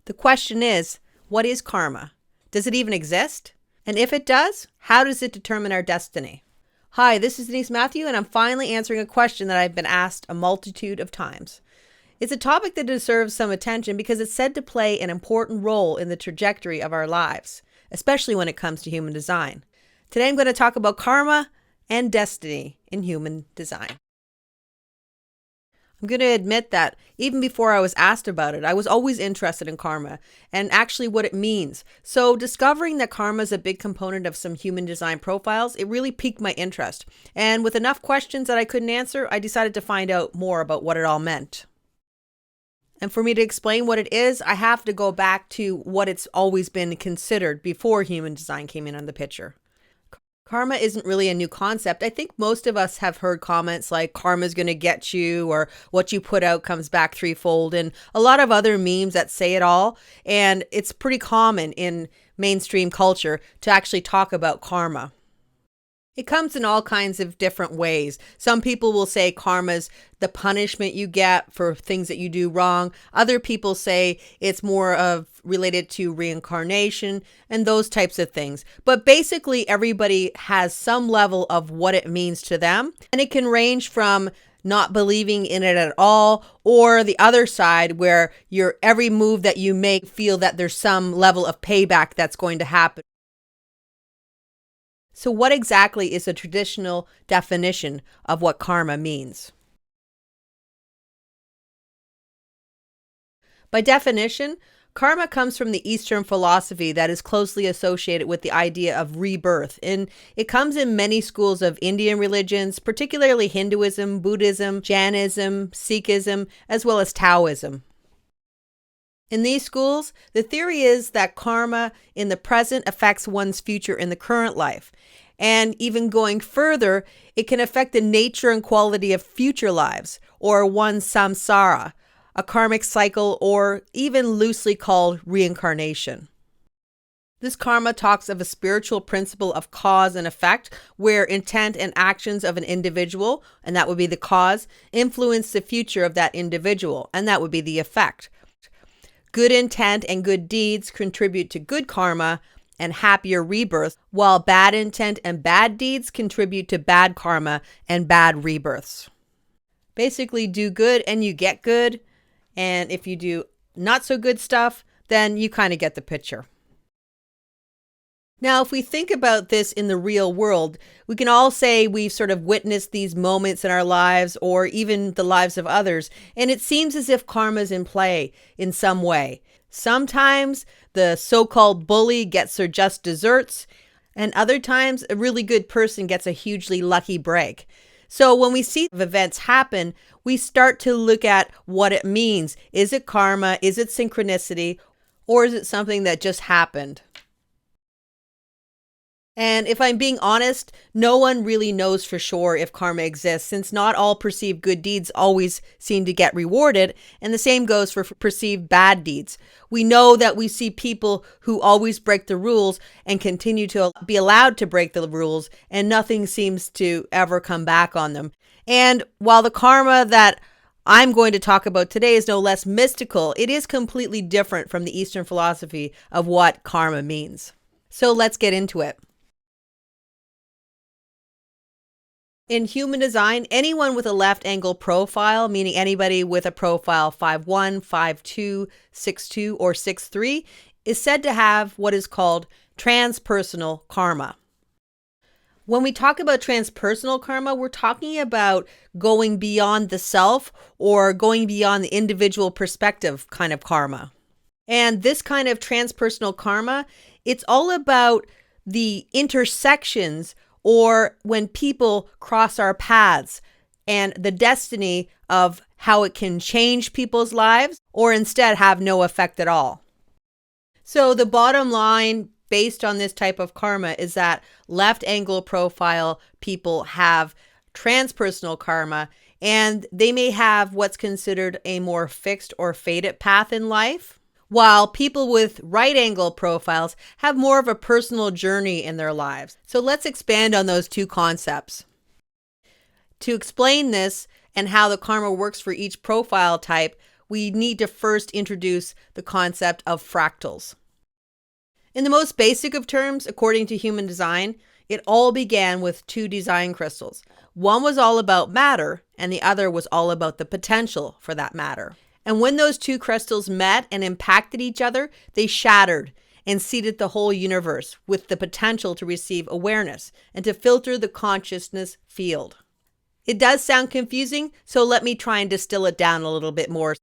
The question is, what is karma? Does it even exist? And if it does, how does it determine our destiny? Hi, this is Denise Mathew, and I'm finally answering a question that I've been asked a multitude of times. It's a topic that deserves some attention because it's said to play an important role in the trajectory of our lives, especially when it comes to human design. Today I'm going to talk about karma and destiny in human design. I'm going to admit that even before I was asked about it, I was always interested in karma and actually what it means. So discovering that karma is a big component of some human design profiles, it really piqued my interest. And with enough questions that I couldn't answer, I decided to find out more about what it all meant. And for me to explain what it is, I have to go back to what it's always been considered before human design came in on the picture. Karma isn't really a new concept. I think most of us have heard comments like karma's going to get you, or what you put out comes back threefold, and a lot of other memes that say it all. And it's pretty common in mainstream culture to actually talk about karma. It comes in all kinds of different ways. Some people will say karma's the punishment you get for things that you do wrong. Other people say it's more of related to reincarnation and those types of things. But basically everybody has some level of what it means to them. And it can range from not believing in it at all, or the other side where your every move that you make feel that there's some level of payback that's going to happen. So what exactly is the traditional definition of what karma means? By definition, karma comes from the Eastern philosophy that is closely associated with the idea of rebirth, and it comes in many schools of Indian religions, particularly Hinduism, Buddhism, Jainism, Sikhism, as well as Taoism. In these schools, the theory is that karma in the present affects one's future in the current life. And even going further, it can affect the nature and quality of future lives, or one's samsara, a karmic cycle, or even loosely called reincarnation. This karma talks of a spiritual principle of cause and effect, where intent and actions of an individual, and that would be the cause, influence the future of that individual, and that would be the effect. Good intent and good deeds contribute to good karma and happier rebirth, while bad intent and bad deeds contribute to bad karma and bad rebirths. Basically, do good and you get good, and if you do not so good stuff, then you kind of get the picture. Now, if we think about this in the real world, we can all say we've sort of witnessed these moments in our lives or even the lives of others, and it seems as if karma is in play in some way. Sometimes the so-called bully gets their just desserts, and other times a really good person gets a hugely lucky break. So when we see events happen, we start to look at what it means. Is it karma? Is it synchronicity? Or is it something that just happened? And if I'm being honest, no one really knows for sure if karma exists, since not all perceived good deeds always seem to get rewarded, and the same goes for perceived bad deeds. We know that we see people who always break the rules and continue to be allowed to break the rules, and nothing seems to ever come back on them. And while the karma that I'm going to talk about today is no less mystical, it is completely different from the Eastern philosophy of what karma means. So let's get into it. In human design, anyone with a left angle profile, meaning anybody with a profile 5'1", 5'2", 6'2", or 6'3", is said to have what is called transpersonal karma. When we talk about transpersonal karma, we're talking about going beyond the self or going beyond the individual perspective kind of karma. And this kind of transpersonal karma, it's all about the intersections or when people cross our paths and the destiny of how it can change people's lives or instead have no effect at all. So the bottom line based on this type of karma is that left angle profile people have transpersonal karma, and they may have what's considered a more fixed or fated path in life, while people with right angle profiles have more of a personal journey in their lives. So let's expand on those two concepts. To explain this and how the karma works for each profile type, we need to first introduce the concept of fractals. In the most basic of terms, according to human design, it all began with two design crystals. One was all about matter, and the other was all about the potential for that matter. And when those two crystals met and impacted each other, they shattered and seeded the whole universe with the potential to receive awareness and to filter the consciousness field. It does sound confusing, so let me try and distill it down a little bit more.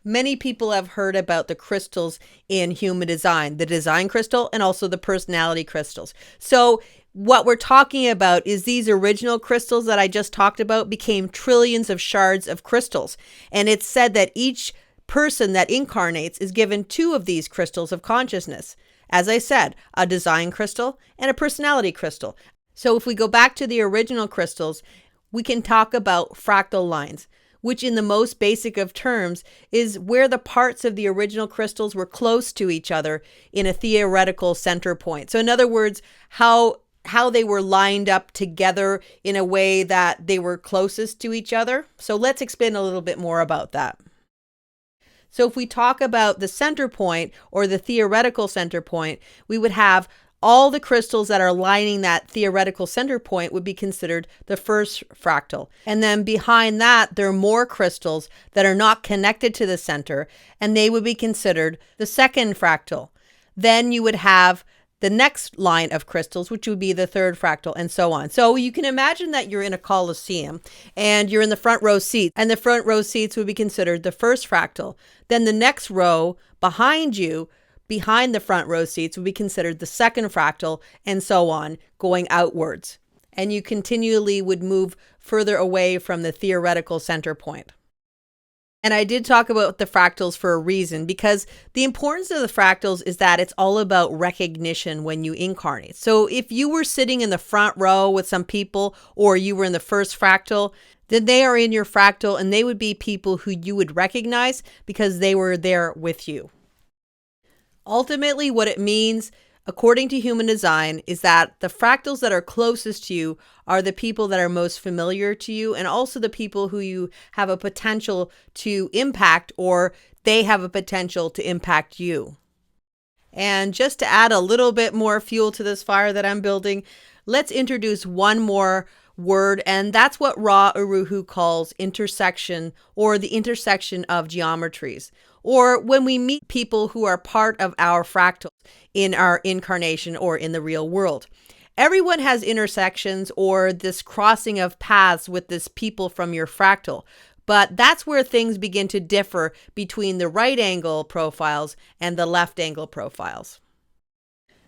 Many people have heard about the crystals in human design, the design crystal and also the personality crystals. So what we're talking about is these original crystals that I just talked about became trillions of shards of crystals. And it's said that each person that incarnates is given two of these crystals of consciousness. As I said, a design crystal and a personality crystal. So if we go back to the original crystals, we can talk about fractal lines, which in the most basic of terms is where the parts of the original crystals were close to each other in a theoretical center point. So in other words, how they were lined up together in a way that they were closest to each other. So let's explain a little bit more about that. So if we talk about the center point or the theoretical center point, we would have all the crystals that are lining that theoretical center point would be considered the first fractal. And then behind that, there are more crystals that are not connected to the center, and they would be considered the second fractal. Then you would have the next line of crystals, which would be the third fractal, and so on. So you can imagine that you're in a coliseum and you're in the front row seat, and the front row seats would be considered the first fractal. Then the next row behind you, behind the front row seats, would be considered the second fractal, and so on, going outwards. And you continually would move further away from the theoretical center point. And I did talk about the fractals for a reason, because the importance of the fractals is that it's all about recognition when you incarnate. So if you were sitting in the front row with some people, or you were in the first fractal, then they are in your fractal, and they would be people who you would recognize because they were there with you. Ultimately, what it means, according to human design, is that the fractals that are closest to you are the people that are most familiar to you, and also the people who you have a potential to impact, or they have a potential to impact you. And just to add a little bit more fuel to this fire that I'm building, let's introduce one more word, and that's what Ra Uru calls intersection, or the intersection of geometries. Or when we meet people who are part of our fractals in our incarnation or in the real world. Everyone has intersections or this crossing of paths with this people from your fractal. But that's where things begin to differ between the right angle profiles and the left angle profiles.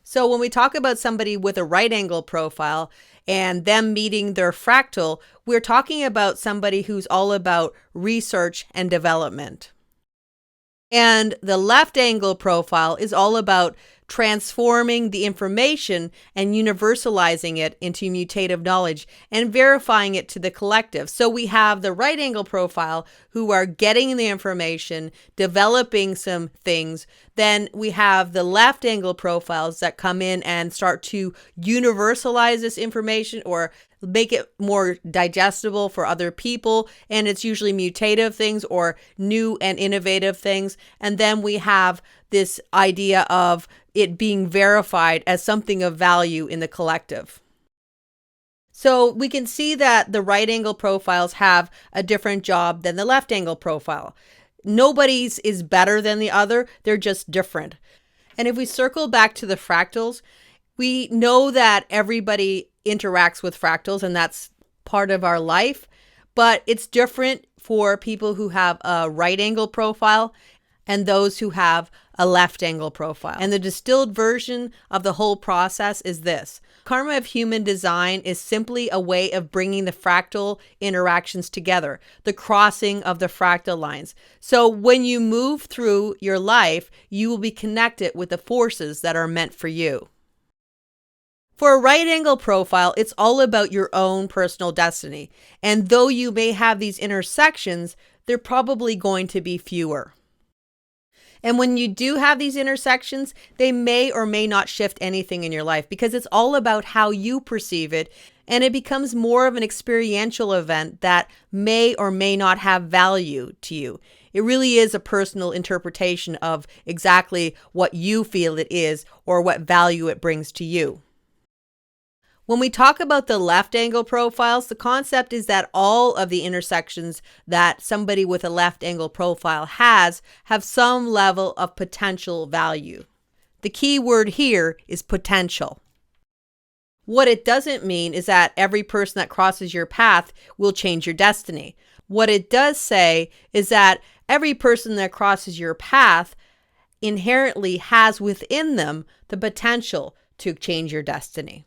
So when we talk about somebody with a right angle profile and them meeting their fractal, we're talking about somebody who's all about research and development. And the left angle profile is all about transforming the information and universalizing it into mutative knowledge and verifying it to the collective. So we have the right angle profile who are getting the information, developing some things. Then we have the left angle profiles that come in and start to universalize this information or make it more digestible for other people. And it's usually mutative things or new and innovative things. And then we have this idea of it being verified as something of value in the collective. So we can see that the right angle profiles have a different job than the left angle profile. Nobody's is better than the other. They're just different. And if we circle back to the fractals, we know that everybody interacts with fractals, and that's part of our life, but it's different for people who have a right angle profile and those who have a left angle profile. And the distilled version of the whole process is this. Karma of human design is simply a way of bringing the fractal interactions together, the crossing of the fractal lines. So when you move through your life, you will be connected with the forces that are meant for you. For a right angle profile, it's all about your own personal destiny. And though you may have these intersections, they're probably going to be fewer. And when you do have these intersections, they may or may not shift anything in your life because it's all about how you perceive it and it becomes more of an experiential event that may or may not have value to you. It really is a personal interpretation of exactly what you feel it is or what value it brings to you. When we talk about the left angle profiles, the concept is that all of the intersections that somebody with a left angle profile have some level of potential value. The key word here is potential. What it doesn't mean is that every person that crosses your path will change your destiny. What it does say is that every person that crosses your path inherently has within them the potential to change your destiny.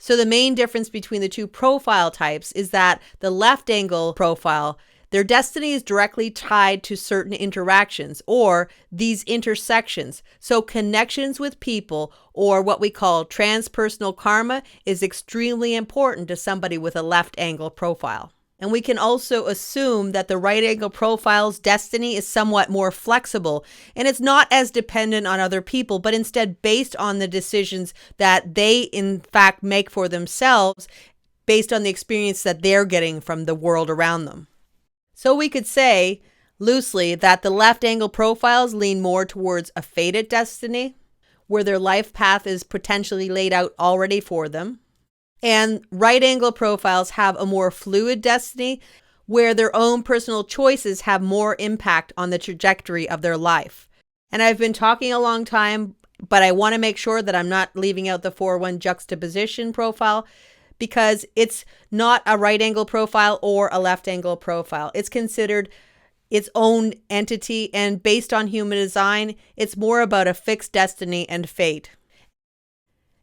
So the main difference between the two profile types is that the left angle profile, their destiny is directly tied to certain interactions or these intersections. So connections with people, or what we call transpersonal karma, is extremely important to somebody with a left angle profile. And we can also assume that the right angle profile's destiny is somewhat more flexible, and it's not as dependent on other people, but instead based on the decisions that they in fact make for themselves based on the experience that they're getting from the world around them. So we could say loosely that the left angle profiles lean more towards a fated destiny, where their life path is potentially laid out already for them. And right angle profiles have a more fluid destiny, where their own personal choices have more impact on the trajectory of their life. And I've been talking a long time, but I want to make sure that I'm not leaving out the 4-1 juxtaposition profile, because it's not a right angle profile or a left angle profile. It's considered its own entity, and based on human design, it's more about a fixed destiny and fate.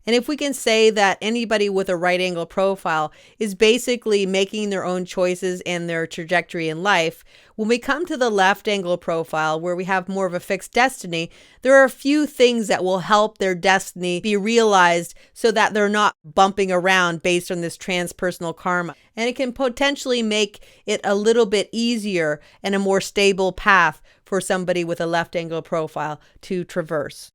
And if we can say that anybody with a right angle profile is basically making their own choices and their trajectory in life, when we come to the left angle profile, where we have more of a fixed destiny, there are a few things that will help their destiny be realized so that they're not bumping around based on this transpersonal karma. And it can potentially make it a little bit easier and a more stable path for somebody with a left angle profile to traverse.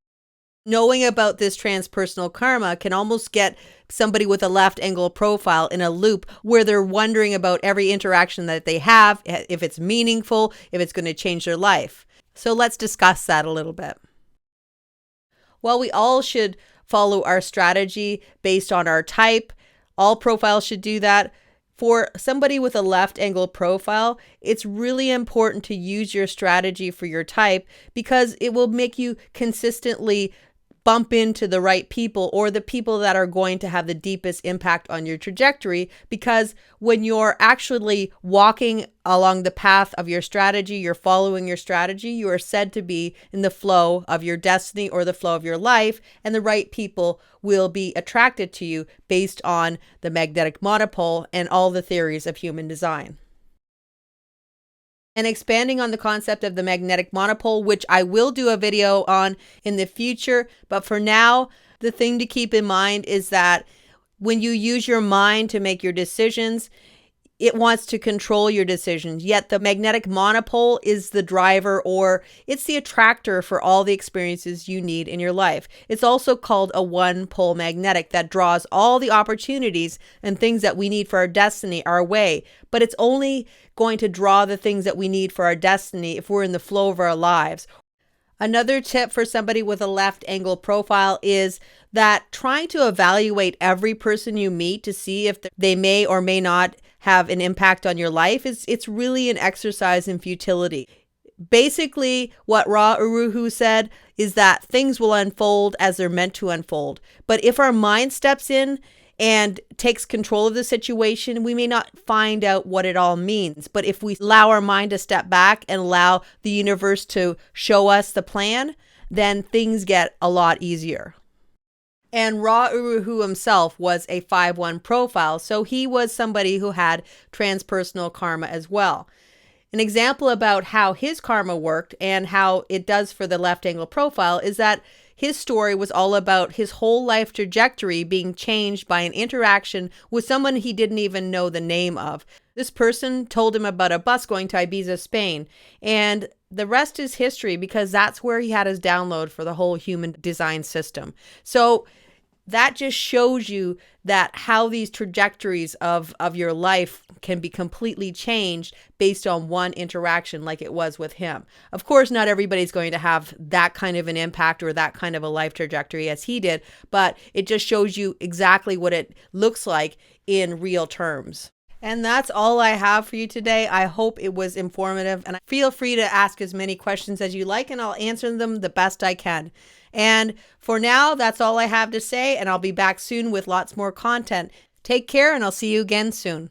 Knowing about this transpersonal karma can almost get somebody with a left angle profile in a loop where they're wondering about every interaction that they have, if it's meaningful, if it's going to change their life. So let's discuss that a little bit. While we all should follow our strategy based on our type, all profiles should do that. For somebody with a left angle profile, it's really important to use your strategy for your type, because it will make you consistently bump into the right people, or the people that are going to have the deepest impact on your trajectory. Because when you're actually walking along the path of your strategy, you're following your strategy, you are said to be in the flow of your destiny or the flow of your life, and the right people will be attracted to you based on the magnetic monopole and all the theories of human design. And expanding on the concept of the magnetic monopole, which I will do a video on in the future, but for now, the thing to keep in mind is that when you use your mind to make your decisions, it wants to control your decisions. Yet the magnetic monopole is the driver, or it's the attractor for all the experiences you need in your life. It's also called a one-pole magnetic that draws all the opportunities and things that we need for our destiny our way. But it's only going to draw the things that we need for our destiny if we're in the flow of our lives. Another tip for somebody with a left angle profile is that trying to evaluate every person you meet to see if they may or may not have an impact on your life it's really an exercise in futility. Basically, what Ra Uru Hu said is that things will unfold as they're meant to unfold. But if our mind steps in and takes control of the situation, we may not find out what it all means. But if we allow our mind to step back and allow the universe to show us the plan, then things get a lot easier. And Ra Uru Hu himself was a 5-1 profile, so he was somebody who had transpersonal karma as well. An example about how his karma worked and how it does for the left angle profile is that his story was all about his whole life trajectory being changed by an interaction with someone he didn't even know the name of. This person told him about a bus going to Ibiza, Spain, and the rest is history, because that's where he had his download for the whole human design system. So that just shows you that how these trajectories of your life can be completely changed based on one interaction like it was with him. Of course, not everybody's going to have that kind of an impact or that kind of a life trajectory as he did, but it just shows you exactly what it looks like in real terms. And that's all I have for you today. I hope it was informative, and feel free to ask as many questions as you like, and I'll answer them the best I can. And for now, that's all I have to say, and I'll be back soon with lots more content. Take care, and I'll see you again soon.